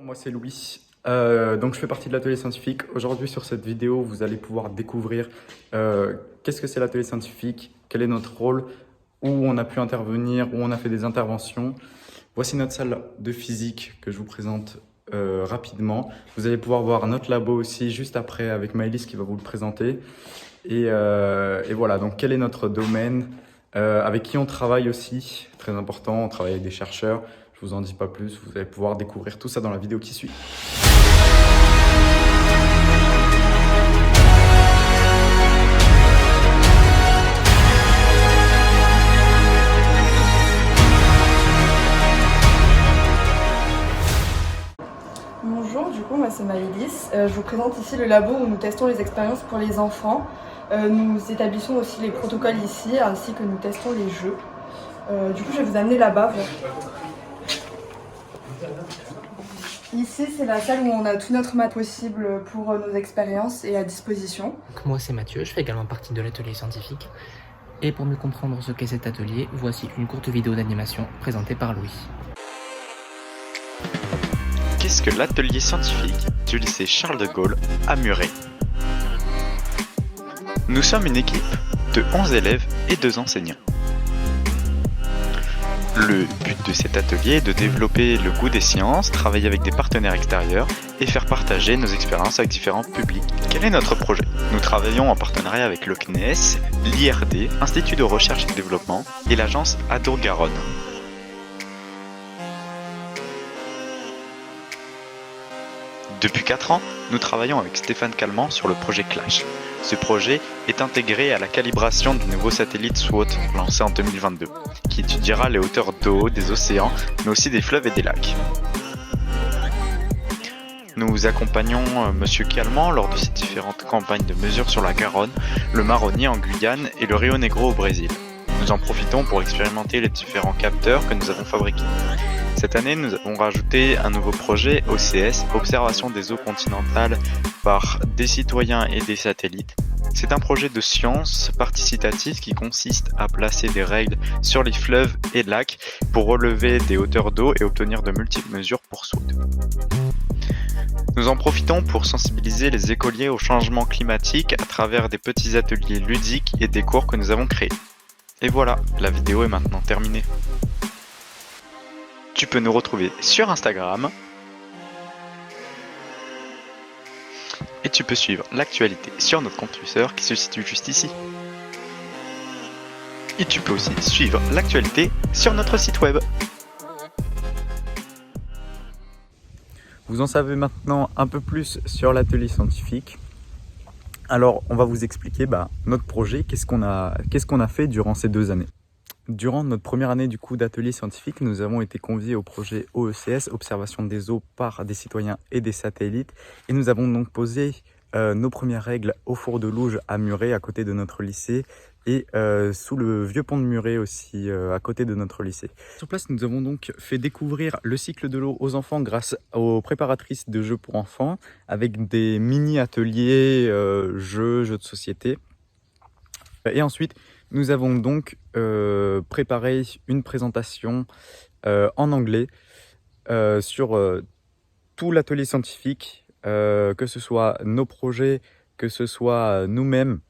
Moi c'est Louis, donc je fais partie de l'atelier scientifique. Aujourd'hui sur cette vidéo vous allez pouvoir découvrir qu'est-ce que c'est l'atelier scientifique, quel est notre rôle, où on a pu intervenir, où on a fait des interventions. Voici notre salle de physique que je vous présente rapidement. Vous allez pouvoir voir notre labo aussi juste après avec Maëlys qui va vous le présenter. Et voilà, donc quel est notre domaine, avec qui on travaille aussi, très important, on travaille avec des chercheurs. Je vous en dis pas plus, vous allez pouvoir découvrir tout ça dans la vidéo qui suit. Bonjour, du coup moi c'est Maëlys. Je vous présente ici le labo où nous testons les expériences pour les enfants. Nous établissons aussi les protocoles ici ainsi que nous testons les jeux. Du coup je vais vous amener là-bas. Ici c'est la salle où on a tout notre mat possible pour nos expériences et à disposition. Donc moi c'est Mathieu, je fais également partie de l'atelier scientifique. Et pour mieux comprendre ce qu'est cet atelier, voici une courte vidéo d'animation présentée par Louis. Qu'est-ce que l'atelier scientifique du lycée Charles de Gaulle à Muret? Nous sommes une équipe de 11 élèves et 2 enseignants. Le but de cet atelier est de développer le goût des sciences, travailler avec des partenaires extérieurs et faire partager nos expériences avec différents publics. Quel est notre projet? Nous travaillons en partenariat avec le CNES, l'IRD, Institut de recherche et de développement et l'agence Adour-Garonne. Depuis 4 ans, nous travaillons avec Stéphane Calment sur le projet Clash. Ce projet est intégré à la calibration du nouveau satellite SWOT lancé en 2022, qui étudiera les hauteurs d'eau des océans, mais aussi des fleuves et des lacs. Nous accompagnons Monsieur Calment lors de ses différentes campagnes de mesures sur la Garonne, le Maroni en Guyane et le Rio Negro au Brésil. Nous en profitons pour expérimenter les différents capteurs que nous avons fabriqués. Cette année, nous avons rajouté un nouveau projet OCS, Observation des eaux continentales par des citoyens et des satellites. C'est un projet de science participatif qui consiste à placer des règles sur les fleuves et lacs pour relever des hauteurs d'eau et obtenir de multiples mesures pour SWOT. Nous en profitons pour sensibiliser les écoliers au changement climatique à travers des petits ateliers ludiques et des cours que nous avons créés. Et voilà, la vidéo est maintenant terminée. Tu peux nous retrouver sur Instagram et tu peux suivre l'actualité sur notre compte Twitter qui se situe juste ici. Et tu peux aussi suivre l'actualité sur notre site web. Vous en savez maintenant un peu plus sur l'atelier scientifique. Alors on va vous expliquer notre projet, qu'est-ce qu'on a fait durant ces 2 années. Durant notre première année du coup d'atelier scientifique, nous avons été conviés au projet OECS, Observation des eaux par des citoyens et des satellites. Et nous avons donc posé nos premières règles au four de Louge à Muret, à côté de notre lycée, et sous le vieux pont de Muret aussi, à côté de notre lycée. Sur place, nous avons donc fait découvrir le cycle de l'eau aux enfants grâce aux préparatrices de jeux pour enfants, avec des mini-ateliers, jeux de société. Et ensuite, nous avons donc préparé une présentation en anglais sur tout l'atelier scientifique, que ce soit nos projets, que ce soit nous-mêmes,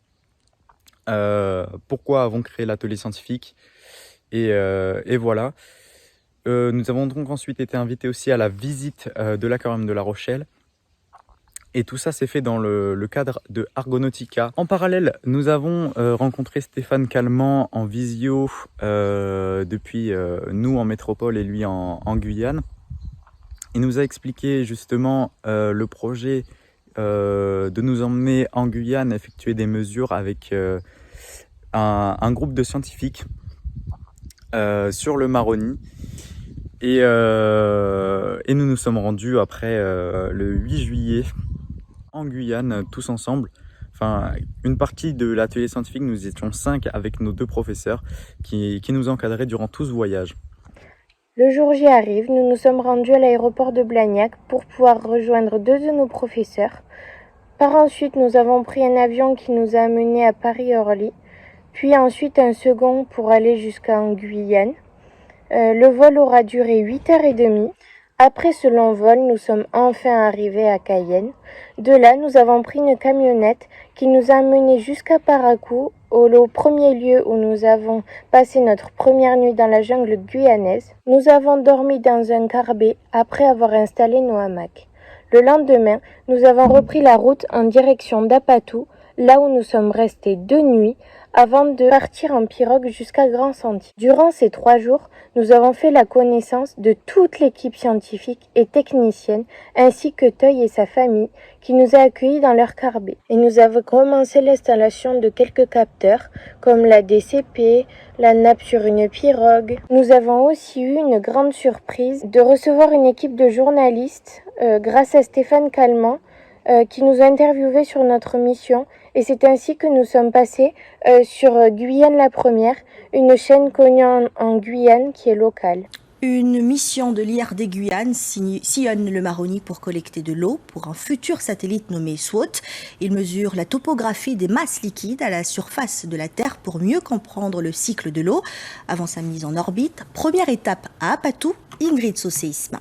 pourquoi avons créé l'atelier scientifique, et voilà. Nous avons donc ensuite été invités aussi à la visite de l'aquarium de La Rochelle. Et tout ça s'est fait dans le cadre de Argonautica. En parallèle, nous avons rencontré Stéphane Calment en visio depuis nous en métropole et lui en Guyane. Il nous a expliqué justement le projet de nous emmener en Guyane effectuer des mesures avec un groupe de scientifiques sur le Maroni. Et nous nous sommes rendus après le 8 juillet en Guyane, tous ensemble. Enfin, une partie de l'atelier scientifique, nous étions 5 avec nos 2 professeurs qui nous encadraient durant tout ce voyage. Le jour J arrive, nous nous sommes rendus à l'aéroport de Blagnac pour pouvoir rejoindre 2 de nos professeurs. Par ensuite, nous avons pris un avion qui nous a amenés à Paris-Orly, puis ensuite un second pour aller jusqu'en Guyane. Le vol aura duré 8h30. Après ce long vol, nous sommes enfin arrivés à Cayenne. De là, nous avons pris une camionnette qui nous a menés jusqu'à Parakou, au premier lieu où nous avons passé notre première nuit dans la jungle guyanaise. Nous avons dormi dans un carbet après avoir installé nos hamacs. Le lendemain, nous avons repris la route en direction d'Apatou, là où nous sommes restés 2 nuits avant de partir en pirogue jusqu'à Grand Sentier. Durant ces 3 jours, nous avons fait la connaissance de toute l'équipe scientifique et technicienne, ainsi que Teuil et sa famille, qui nous a accueillis dans leur carbet. Et nous avons commencé l'installation de quelques capteurs, comme la DCP, la nappe sur une pirogue. Nous avons aussi eu une grande surprise de recevoir une équipe de journalistes, grâce à Stéphane Calment, qui nous a interviewés sur notre mission, et c'est ainsi que nous sommes passés sur Guyane la Première, une chaîne connue en Guyane qui est locale. Une mission de l'IRD Guyane sillonne le Maroni pour collecter de l'eau pour un futur satellite nommé SWOT. Il mesure la topographie des masses liquides à la surface de la Terre pour mieux comprendre le cycle de l'eau avant sa mise en orbite. Première étape à Apatou, Ingrid Sauséisma.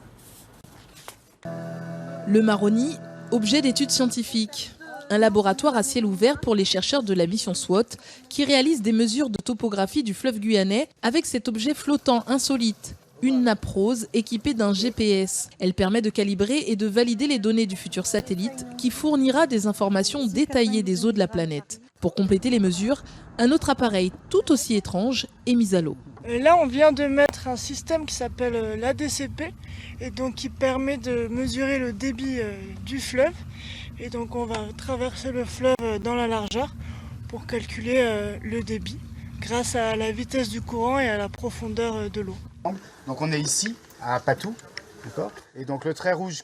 Le Maroni, objet d'études scientifiques. Un laboratoire à ciel ouvert pour les chercheurs de la mission SWOT qui réalise des mesures de topographie du fleuve guyanais avec cet objet flottant insolite, une nappe rose équipée d'un GPS. Elle permet de calibrer et de valider les données du futur satellite qui fournira des informations détaillées des eaux de la planète. Pour compléter les mesures, un autre appareil tout aussi étrange est mis à l'eau. Là, on vient de mettre un système qui s'appelle l'ADCP et donc qui permet de mesurer le débit du fleuve. Et donc on va traverser le fleuve dans la largeur pour calculer le débit grâce à la vitesse du courant et à la profondeur de l'eau. Donc on est ici à Apatou, d'accord ? Et donc le trait rouge,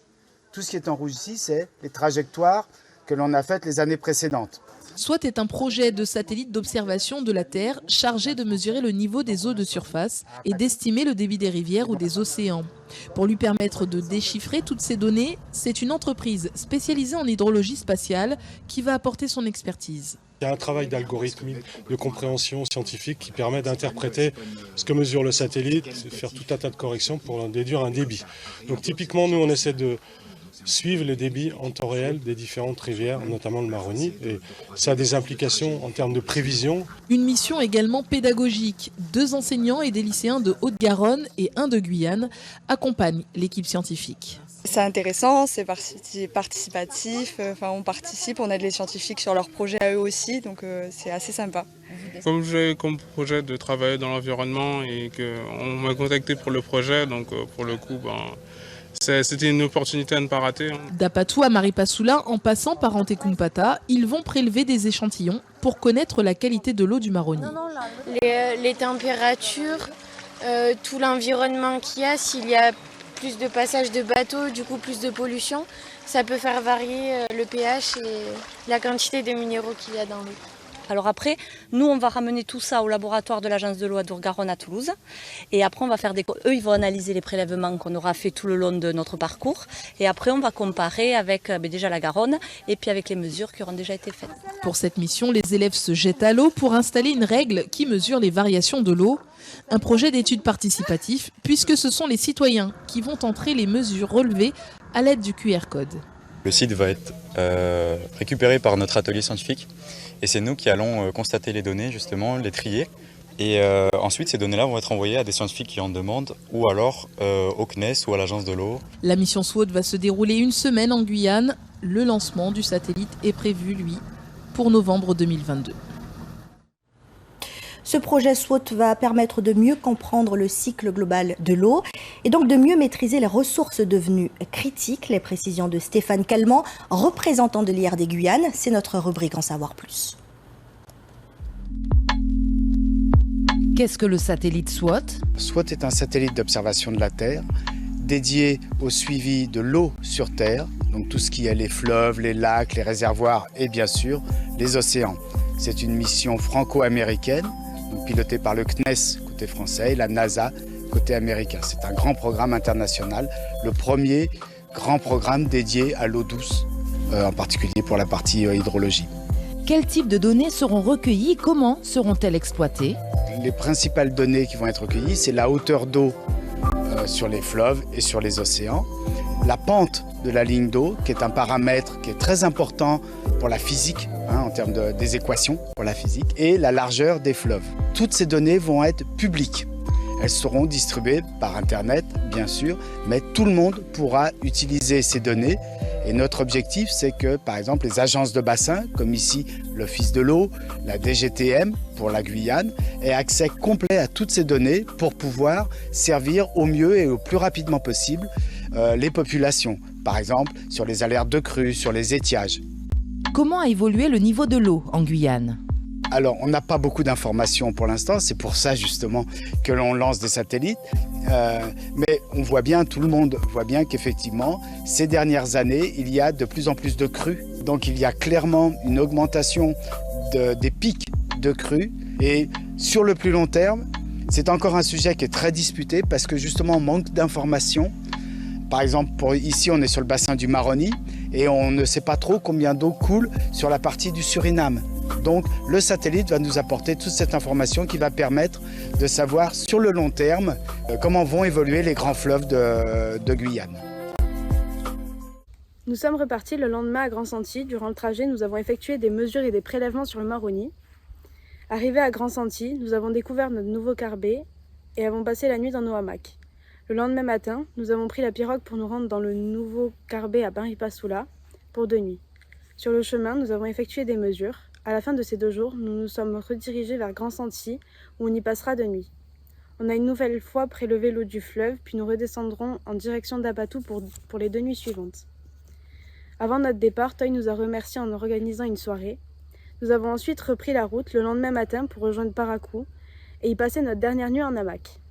tout ce qui est en rouge ici, c'est les trajectoires que l'on a faites les années précédentes. SWOT est un projet de satellite d'observation de la Terre chargé de mesurer le niveau des eaux de surface et d'estimer le débit des rivières ou des océans. Pour lui permettre de déchiffrer toutes ces données, c'est une entreprise spécialisée en hydrologie spatiale qui va apporter son expertise. Il y a un travail d'algorithme, de compréhension scientifique qui permet d'interpréter ce que mesure le satellite, faire tout un tas de corrections pour en déduire un débit. Donc typiquement, nous, on essaie de suivre les débits en temps réel des différentes rivières, notamment le Maroni, et ça a des implications en termes de prévision. Une mission également pédagogique. 2 enseignants et des lycéens de Haute-Garonne et 1 de Guyane accompagnent l'équipe scientifique. C'est intéressant, c'est participatif, on participe, on aide les scientifiques sur leurs projets à eux aussi, donc c'est assez sympa. Comme j'ai comme projet de travailler dans l'environnement et qu'on m'a contacté pour le projet, donc pour le coup, c'était une opportunité à ne pas rater. D'Apatou à Maripasoula, en passant par Antekumpata, ils vont prélever des échantillons pour connaître la qualité de l'eau du Maroni. Les températures, tout l'environnement qu'il y a, s'il y a plus de passages de bateaux, du coup plus de pollution, ça peut faire varier le pH et la quantité de minéraux qu'il y a dans l'eau. Alors après, nous on va ramener tout ça au laboratoire de l'agence de l'eau à Dourgaronne à Toulouse. Et après on va faire eux ils vont analyser les prélèvements qu'on aura fait tout le long de notre parcours. Et après on va comparer avec déjà la Garonne et puis avec les mesures qui auront déjà été faites. Pour cette mission, les élèves se jettent à l'eau pour installer une règle qui mesure les variations de l'eau. Un projet d'étude participatif puisque ce sont les citoyens qui vont entrer les mesures relevées à l'aide du QR code. Le site va être récupéré par notre atelier scientifique et c'est nous qui allons constater les données, justement, les trier. Et ensuite, ces données-là vont être envoyées à des scientifiques qui en demandent ou alors au CNES ou à l'agence de l'eau. La mission SWOT va se dérouler une semaine en Guyane. Le lancement du satellite est prévu, lui, pour novembre 2022. Ce projet SWOT va permettre de mieux comprendre le cycle global de l'eau et donc de mieux maîtriser les ressources devenues critiques. Les précisions de Stéphane Calment, représentant de l'IRD Guyane, c'est notre rubrique En savoir plus. Qu'est-ce que le satellite SWOT ? SWOT est un satellite d'observation de la Terre dédié au suivi de l'eau sur Terre, donc tout ce qui est les fleuves, les lacs, les réservoirs et bien sûr les océans. C'est une mission franco-américaine, donc pilotée par le CNES côté français et la NASA côté américain. C'est un grand programme international, le premier grand programme dédié à l'eau douce, en particulier pour la partie hydrologie. Quel type de données seront recueillies ? Comment seront-elles exploitées ? Les principales données qui vont être recueillies, c'est la hauteur d'eau sur les fleuves et sur les océans. La pente de la ligne d'eau, qui est un paramètre qui est très important pour la physique, en termes des équations pour la physique, et la largeur des fleuves. Toutes ces données vont être publiques. Elles seront distribuées par Internet, bien sûr, mais tout le monde pourra utiliser ces données. Et notre objectif, c'est que, par exemple, les agences de bassin, comme ici l'Office de l'eau, la DGTM pour la Guyane, aient accès complet à toutes ces données pour pouvoir servir au mieux et au plus rapidement possible les populations. Par exemple, sur les alertes de crue, sur les étiages. Comment a évolué le niveau de l'eau en Guyane ? Alors, on n'a pas beaucoup d'informations pour l'instant, c'est pour ça justement que l'on lance des satellites. Mais on voit bien, tout le monde voit bien qu'effectivement, ces dernières années, il y a de plus en plus de crues. Donc il y a clairement une augmentation des pics de crues. Et sur le plus long terme, c'est encore un sujet qui est très disputé parce que justement, on manque d'informations. Par exemple, ici, on est sur le bassin du Maroni et on ne sait pas trop combien d'eau coule sur la partie du Suriname. Donc, le satellite va nous apporter toute cette information qui va permettre de savoir sur le long terme comment vont évoluer les grands fleuves de Guyane. Nous sommes repartis le lendemain à Grand-Santi. Durant le trajet, nous avons effectué des mesures et des prélèvements sur le Maroni. Arrivés à Grand-Santi, nous avons découvert notre nouveau carbet et avons passé la nuit dans nos hamacs. Le lendemain matin, nous avons pris la pirogue pour nous rendre dans le nouveau carbet à Maripasoula pour 2 nuits. Sur le chemin, nous avons effectué des mesures. À la fin de ces 2 jours, nous nous sommes redirigés vers Grand-Santi où on y passera 2 nuits. On a une nouvelle fois prélevé l'eau du fleuve, puis nous redescendrons en direction d'Abatou pour les 2 nuits suivantes. Avant notre départ, Toy nous a remerciés en organisant une soirée. Nous avons ensuite repris la route le lendemain matin pour rejoindre Parakou et y passer notre dernière nuit en hamac.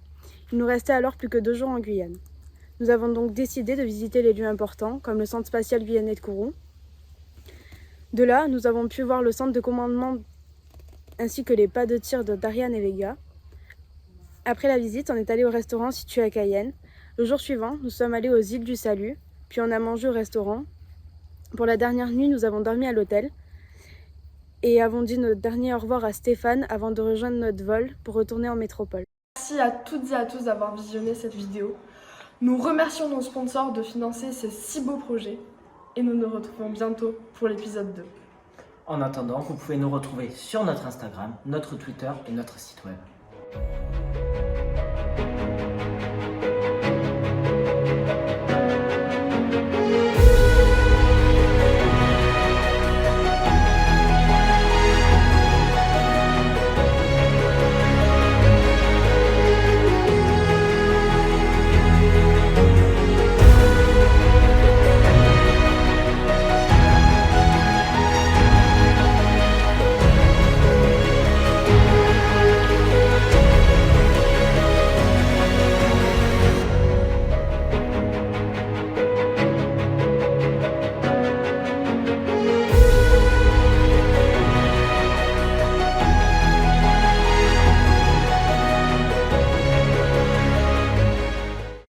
Il nous restait alors plus que 2 jours en Guyane. Nous avons donc décidé de visiter les lieux importants, comme le centre spatial guyanais de Kourou. De là, nous avons pu voir le centre de commandement ainsi que les pas de tir d'Ariane et Vega. Après la visite, on est allé au restaurant situé à Cayenne. Le jour suivant, nous sommes allés aux îles du Salut, puis on a mangé au restaurant. Pour la dernière nuit, nous avons dormi à l'hôtel et avons dit notre dernier au revoir à Stéphane avant de rejoindre notre vol pour retourner en métropole. Merci à toutes et à tous d'avoir visionné cette vidéo. Nous remercions nos sponsors de financer ces si beaux projets et nous nous retrouvons bientôt pour l'épisode 2. En attendant, vous pouvez nous retrouver sur notre Instagram, notre Twitter et notre site web.